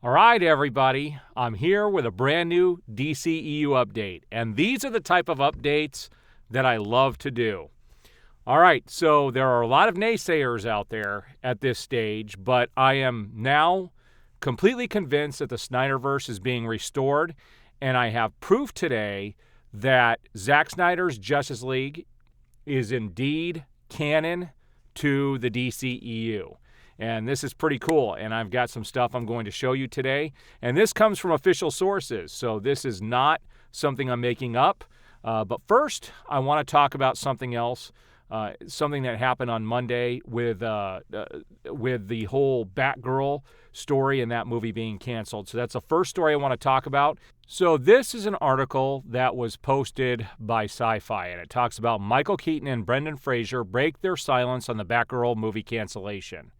All right, everybody, I'm here with a brand new DCEU update, and these are the type of updates that I love to do. All right, so there are a lot of naysayers out there at this stage, but I am now completely convinced that the Snyderverse is being restored, and I have proof today that Zack Snyder's Justice League is indeed canon to the DCEU. And this is pretty cool, and I've got some stuff I'm going to show you today. And this comes from official sources, so this is not something I'm making up. But first, I want to talk about something else, something that happened on Monday with the whole Batgirl story and that movie being canceled. So that's the first story I want to talk about. So this is an article that was posted by Sci-Fi, and it talks about Michael Keaton and Brendan Fraser break their silence on the Batgirl movie cancellation.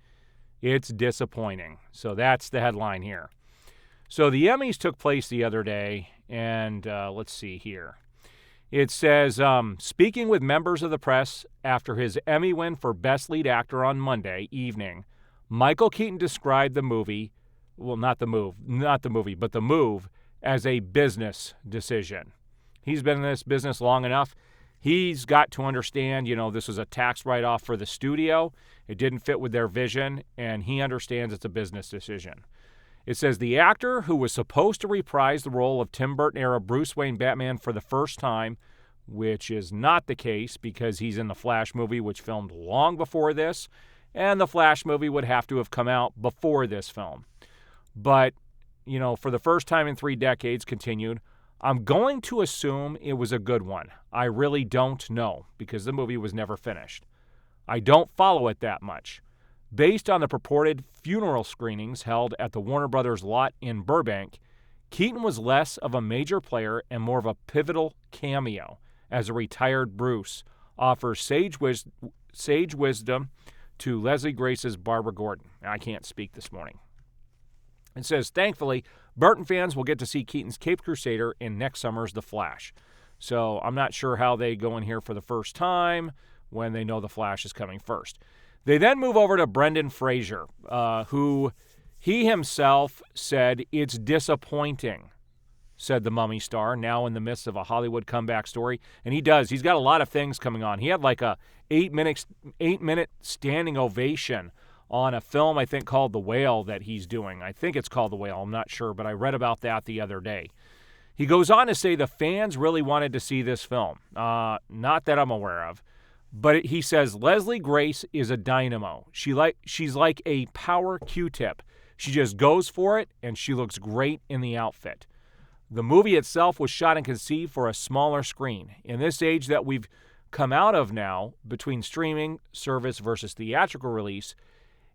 It's disappointing. So that's the headline here. So the Emmys took place the other day, and let's see here. It says, speaking with members of the press after his Emmy win for Best Lead Actor on Monday evening, Michael Keaton described the movie, but the move, as a business decision. He's been in this business long enough. He's got to understand, this was a tax write-off for the studio. It didn't fit with their vision, and he understands it's a business decision. It says the actor who was supposed to reprise the role of Tim Burton-era Bruce Wayne Batman for the first time, which is not the case because he's in the Flash movie, which filmed long before this, and the Flash movie would have to have come out before this film. But, for the first time in 3 decades, continued, I'm going to assume it was a good one. I really don't know because the movie was never finished. I don't follow it that much. Based on the purported funeral screenings held at the Warner Brothers lot in Burbank, Keaton was less of a major player and more of a pivotal cameo as a retired Bruce offers sage wisdom to Leslie Grace's Barbara Gordon. I can't speak this morning. It says, thankfully, Burton fans will get to see Keaton's Caped Crusader in next summer's The Flash. So I'm not sure how they go in here for the first time when they know The Flash is coming first. They then move over to Brendan Fraser, who he himself said, it's disappointing, said the Mummy star, now in the midst of a Hollywood comeback story. And he does. He's got a lot of things coming on. He had like a 8-minute standing ovation on a film, I think, called The Whale that he's doing. I think it's called The Whale. I'm not sure, but I read about that the other day. He goes on to say the fans really wanted to see this film. Not that I'm aware of. But he says, Leslie Grace is a dynamo. She's like a power Q-tip. She just goes for it, and she looks great in the outfit. The movie itself was shot and conceived for a smaller screen. In this age that we've come out of now, between streaming service versus theatrical release,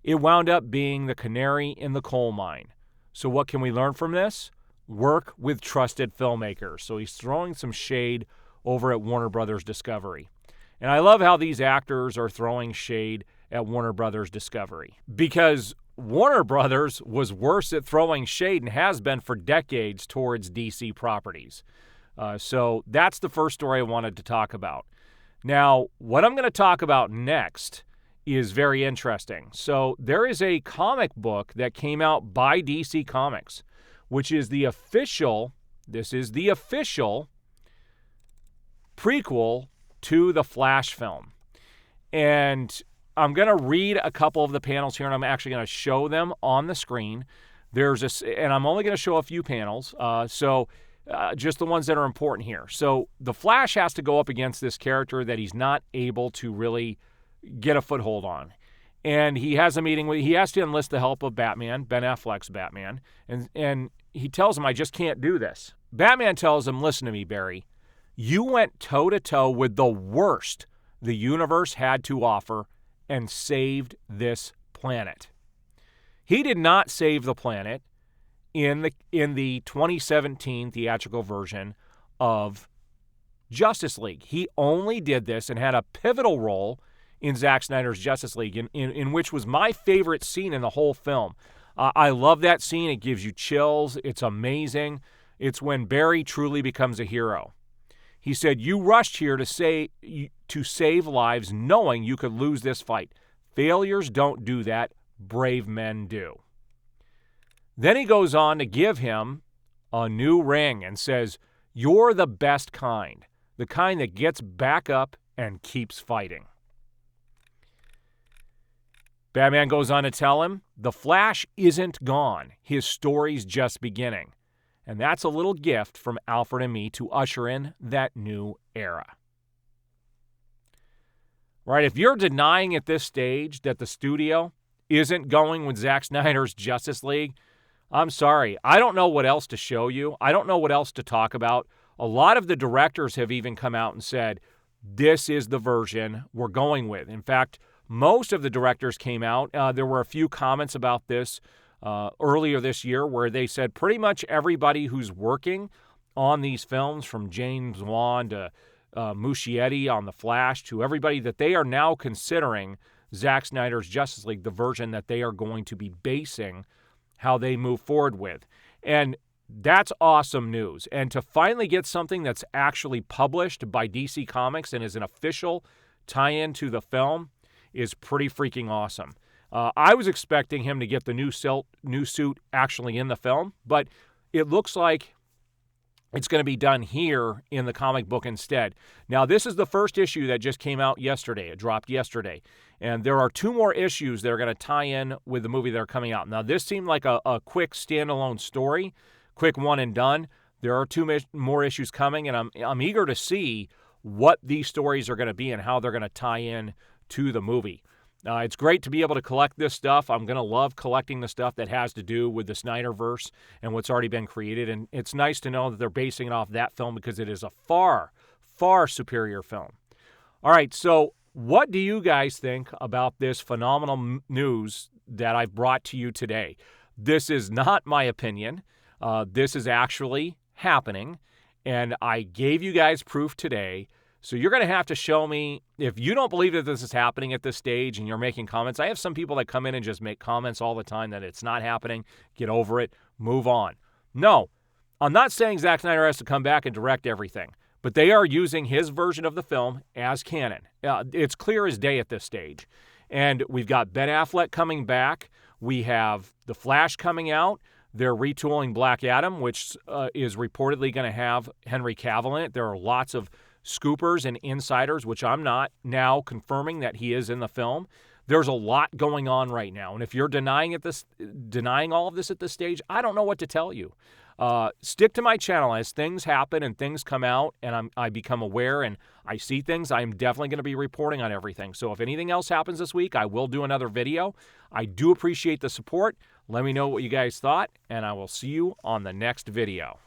it wound up being the canary in the coal mine. So what can we learn from this? Work with trusted filmmakers. So he's throwing some shade over at Warner Brothers Discovery. And I love how these actors are throwing shade at Warner Brothers Discovery because Warner Brothers was worse at throwing shade and has been for decades towards DC properties. So that's the first story I wanted to talk about. Now, what I'm going to talk about next is very interesting. So there is a comic book that came out by DC Comics, which is the official prequel to the Flash film. And I'm going to read a couple of the panels here, and I'm actually going to show them on the screen. And I'm only going to show a few panels, just the ones that are important here. So the Flash has to go up against this character that he's not able to really get a foothold on. And he has a meeting he has to enlist the help of Batman, Ben Affleck's Batman, and he tells him, I just can't do this. Batman tells him, listen to me, Barry. You went toe-to-toe with the worst the universe had to offer and saved this planet. He did not save the planet in the 2017 theatrical version of Justice League. He only did this and had a pivotal role in Zack Snyder's Justice League, in which was my favorite scene in the whole film. I love that scene. It gives you chills. It's amazing. It's when Barry truly becomes a hero. He said, you rushed here to save lives knowing you could lose this fight. Failures don't do that. Brave men do. Then he goes on to give him a new ring and says, "You're the best kind, the kind that gets back up and keeps fighting." Batman goes on to tell him, "The Flash isn't gone. His story's just beginning." And that's a little gift from Alfred and me to usher in that new era. Right? If you're denying at this stage that the studio isn't going with Zack Snyder's Justice League, I'm sorry. I don't know what else to show you. I don't know what else to talk about. A lot of the directors have even come out and said, this is the version we're going with. In fact, most of the directors came out. There were a few comments about this earlier this year where they said pretty much everybody who's working on these films, from James Wan to Muschietti on The Flash, to everybody, that they are now considering Zack Snyder's Justice League the version that they are going to be basing how they move forward with. And that's awesome news. And to finally get something that's actually published by DC Comics and is an official tie-in to the film is pretty freaking awesome. I was expecting him to get the new suit actually in the film, but it looks like it's going to be done here in the comic book instead. Now, this is the first issue that just came out yesterday. It dropped yesterday. And there are 2 more issues that are going to tie in with the movie that are coming out. Now, this seemed like a quick standalone story, quick one and done. There are 2 more issues coming, and I'm eager to see what these stories are going to be and how they're going to tie in to the movie. It's great to be able to collect this stuff. I'm going to love collecting the stuff that has to do with the Snyderverse and what's already been created. And it's nice to know that they're basing it off that film because it is a far, far superior film. All right, so what do you guys think about this phenomenal news that I've brought to you today? This is not my opinion. This is actually happening, and I gave you guys proof today. So you're going to have to show me, if you don't believe that this is happening at this stage and you're making comments. I have some people that come in and just make comments all the time that it's not happening. Get over it. Move on. No, I'm not saying Zack Snyder has to come back and direct everything, but they are using his version of the film as canon. It's clear as day at this stage. And we've got Ben Affleck coming back. We have The Flash coming out. They're retooling Black Adam, which is reportedly going to have Henry Cavill in it. There are lots of scoopers and insiders, which I'm not, now confirming that he is in the film. There's a lot going on right now, and if you're denying all of this at this stage, I don't know what to tell you. Stick to my channel as things happen and things come out, and I become aware and I see things. I'm definitely going to be reporting on everything. So if anything else happens this week, I will do another video. I do appreciate the support. Let me know what you guys thought, and I will see you on the next video.